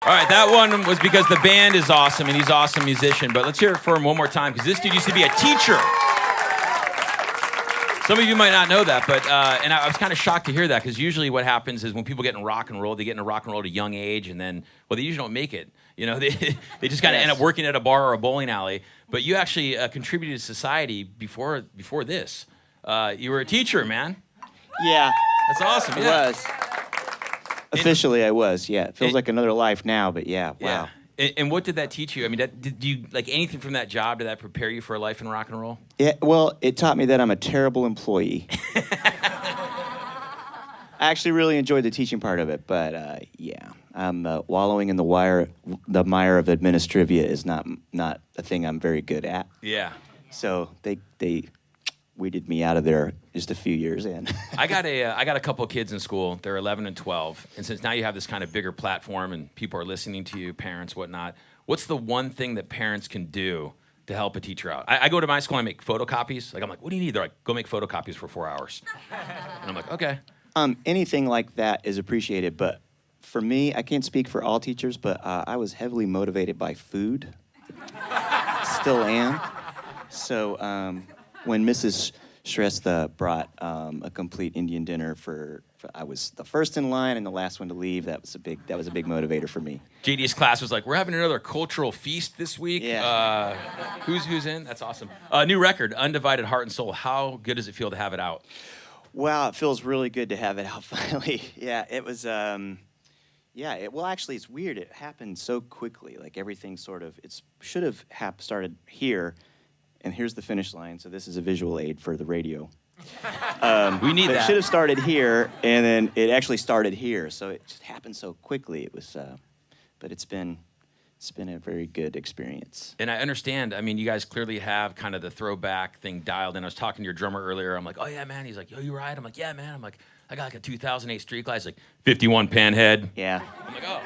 All right, that one was because the band is awesome and he's an awesome musician. But let's hear it for him one more time because this dude used to be a teacher. Some of you might not know that, but and I was kind of shocked to hear that because usually what happens is when people get in rock and roll, they get into rock and roll at a young age, and then they usually don't make it. They just kind of end up working at a bar or a bowling alley. But you actually contributed to society before this. You were a teacher, man. Yeah. That's awesome. I was. Officially, I was. Yeah. It feels like another life now, but yeah. Wow. Yeah. And what did that teach you? I mean, did you like anything from that job? Did that prepare you for a life in rock and roll? Yeah. Well, it taught me that I'm a terrible employee. I actually really enjoyed the teaching part of it, but yeah, wallowing in the mire of administrivia is not a thing I'm very good at. Yeah. So they weeded me out of there just a few years in. I got a couple of kids in school. They're 11 and 12, and since now you have this kind of bigger platform and people are listening to you, parents, whatnot. What's the one thing that parents can do to help a teacher out? I go to my school and I make photocopies. Like I'm like, what do you need? They're like, go make photocopies for 4 hours. And I'm like, okay. Anything like that is appreciated, but for me, I can't speak for all teachers, but I was heavily motivated by food. Still am. So when Mrs. Shrestha brought a complete Indian dinner for I was the first in line and the last one to leave. That was a big motivator for me. JD's class was like, we're having another cultural feast this week. Yeah. Who's in? That's awesome. New record, Undivided Heart and Soul. How good does it feel to have it out? Wow, it feels really good to have it out finally. Yeah, it was. Well, actually, it's weird. It happened so quickly. Like everything should have started here, and here's the finish line. So this is a visual aid for the radio. We need that. It should have started here, and then it actually started here. So it just happened so quickly. It was, but it's been a very good experience. And I understand. I mean, you guys clearly have kind of the throwback thing dialed in. I was talking to your drummer earlier. I'm like, oh yeah, man. He's like, yo, you ride? I'm like, yeah, man. I'm like, I got like a 2008 Street Glide. He's like, 51 Panhead. Yeah. I'm like, oh.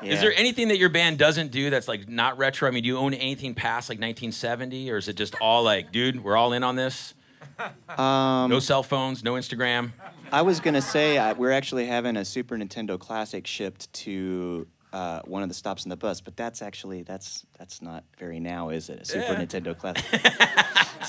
Yeah. Is there anything that your band doesn't do that's like not retro? I mean, do you own anything past like 1970, or is it just all like, dude, we're all in on this? No cell phones, no Instagram. I was gonna say we're actually having a Super Nintendo Classic shipped to one of the stops on the bus, but that's not very now, is it? A Super Nintendo Classic.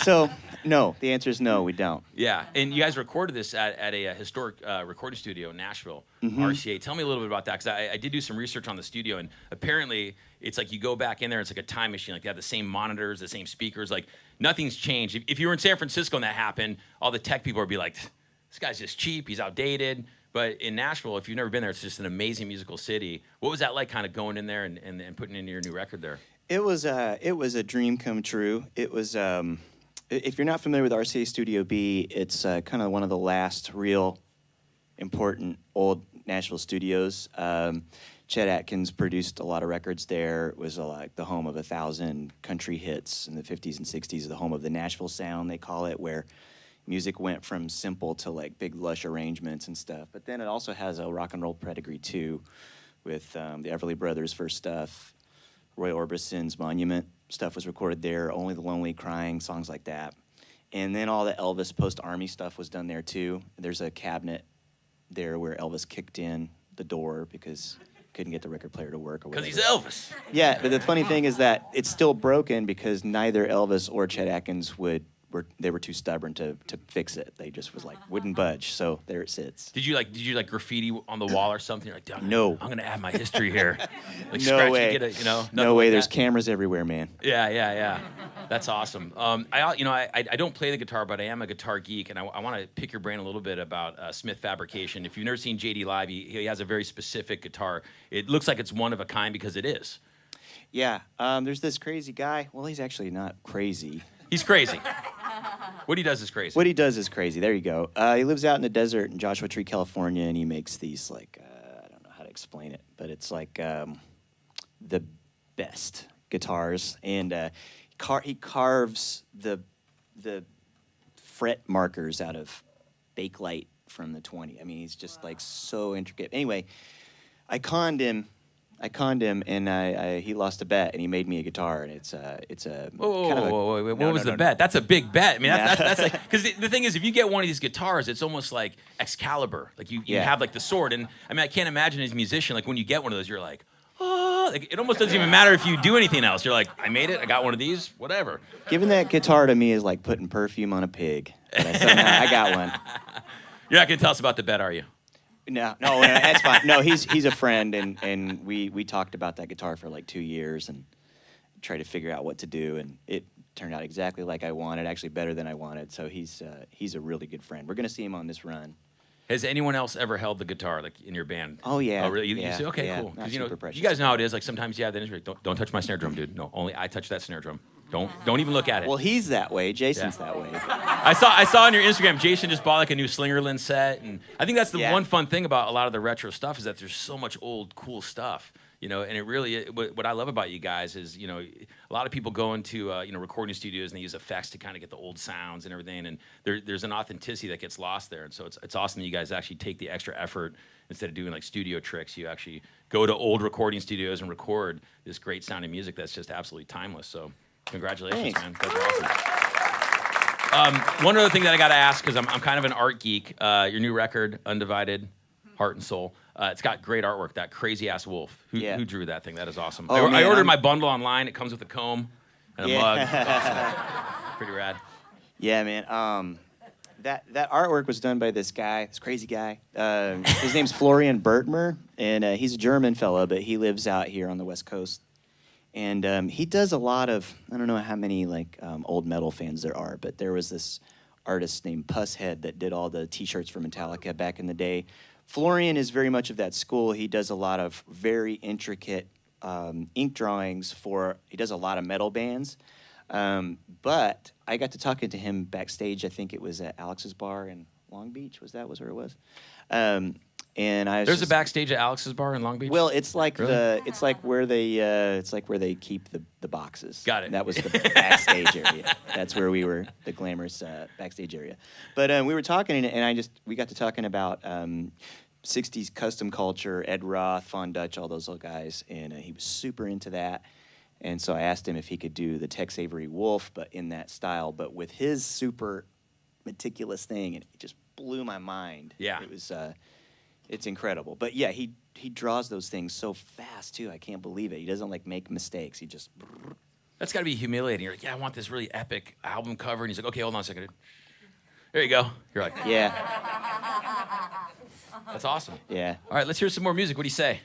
So no, the answer is no, we don't. Yeah, and you guys recorded this at a historic recording studio in Nashville, RCA. Tell me a little bit about that, because I did do some research on the studio, and apparently it's like you go back in there, it's like a time machine. Like they have the same monitors, the same speakers, like nothing's changed. If you were in San Francisco and that happened, all the tech people would be like, this guy's just cheap, he's outdated. But in Nashville, if you've never been there, it's just an amazing musical city. What was that like, kind of going in there and putting in your new record there? It was a dream come true. It was, if you're not familiar with RCA Studio B, it's kind of one of the last real important old Nashville studios. Chet Atkins produced a lot of records there. It was like the home of 1,000 country hits in the 50s and 60s, the home of the Nashville sound, they call it, where music went from simple to like big lush arrangements and stuff. But then it also has a rock and roll pedigree too, with the Everly Brothers' first stuff. Roy Orbison's Monument stuff was recorded there. Only the Lonely Crying, songs like that. And then all the Elvis post-Army stuff was done there too. There's a cabinet there where Elvis kicked in the door because couldn't get the record player to work or whatever. Because he's Elvis. Yeah, but the funny thing is that it's still broken because neither Elvis or Chet Atkins were too stubborn to fix it. They just wouldn't budge. So there it sits. Did you like graffiti on the wall or something? You're like, no. I'm gonna add my history here. Like no way. No way. Like There's that. cameras everywhere, man. Yeah. That's awesome. I don't play the guitar, but I am a guitar geek, and I want to pick your brain a little bit about Smith Fabrication. If you've never seen JD live, he has a very specific guitar. It looks like it's one of a kind because it is. Yeah. There's this crazy guy. Well, he's actually not crazy. He's crazy. What he does is crazy. What he does is crazy. There you go. He lives out in the desert in Joshua Tree, California, and he makes these, like, I don't know how to explain it, but it's like the best guitars. And he carves the fret markers out of Bakelite from the 20. I mean, he's just, like, so intricate. Anyway, I conned him, and he lost a bet, and he made me a guitar, and it's a Whoa, what was the bet? That's a big bet. I mean, that's like, because the thing is, if you get one of these guitars, it's almost like Excalibur. Like you have like the sword, and I mean, I can't imagine as a musician, like when you get one of those, you're like, like, it almost doesn't even matter if you do anything else. You're like, I made it. I got one of these. Whatever. Giving that guitar to me is like putting perfume on a pig. But I got one. You're not gonna tell us about the bet, are you? No, that's fine. No, he's a friend, and we talked about that guitar for like 2 years and tried to figure out what to do, and it turned out exactly like I wanted, actually better than I wanted. So he's a really good friend. We're gonna see him on this run. Has anyone else ever held the guitar like in your band? Oh yeah. Oh really? You yeah, say, okay, yeah, cool. Because precious. you guys know how it is. Like sometimes you have the instrument. Don't touch my snare drum, dude. No, only I touch that snare drum. Don't even look at it. Well, he's that way. Jason's that way. I saw on your Instagram, Jason just bought like a new Slingerland set, and I think that's the one fun thing about a lot of the retro stuff is that there's so much old cool stuff, and it really what I love about you guys is a lot of people go into recording studios and they use effects to kind of get the old sounds and everything, and there's an authenticity that gets lost there, and so it's awesome that you guys actually take the extra effort instead of doing like studio tricks. You actually go to old recording studios and record this great sounding music that's just absolutely timeless. So. Congratulations, Thanks. man. That's awesome. One other thing that I got to ask, because I'm kind of an art geek, your new record, Undivided Heart and Soul, it's got great artwork, that crazy-ass wolf. Who drew that thing? That is awesome. Oh, I ordered my bundle online. It comes with a comb and a mug. It's awesome. Pretty rad. Yeah, man. That artwork was done by this crazy guy. His name's Florian Bertmer, and he's a German fella, but he lives out here on the West Coast. And he does a lot of, I don't know how many old metal fans there are, but there was this artist named Pusshead that did all the T-shirts for Metallica back in the day. Florian is very much of that school. He does a lot of very intricate ink drawings he does a lot of metal bands. But I got to talking to him backstage. I think it was at Alex's Bar in Long Beach. Was where it was? And There's a backstage at Alex's Bar in Long Beach. Well, it's like Really? it's like where they keep the boxes. Got it. And that was the backstage area. That's where we were, the glamorous backstage area. But we were talking, and we got to talking about 60s custom culture, Ed Roth, Von Dutch, all those little guys, and he was super into that. And so I asked him if he could do the Tex Avery Wolf, but in that style, but with his super meticulous thing, and it just blew my mind. Yeah. It was. It's incredible. But yeah, he draws those things so fast too. I can't believe it. He doesn't make mistakes. He just. That's got to be humiliating. You're like, yeah, I want this really epic album cover, and he's like, okay, hold on a second. There you go. You're like, Yeah. that's awesome. Yeah. All right, let's hear some more music. What do you say?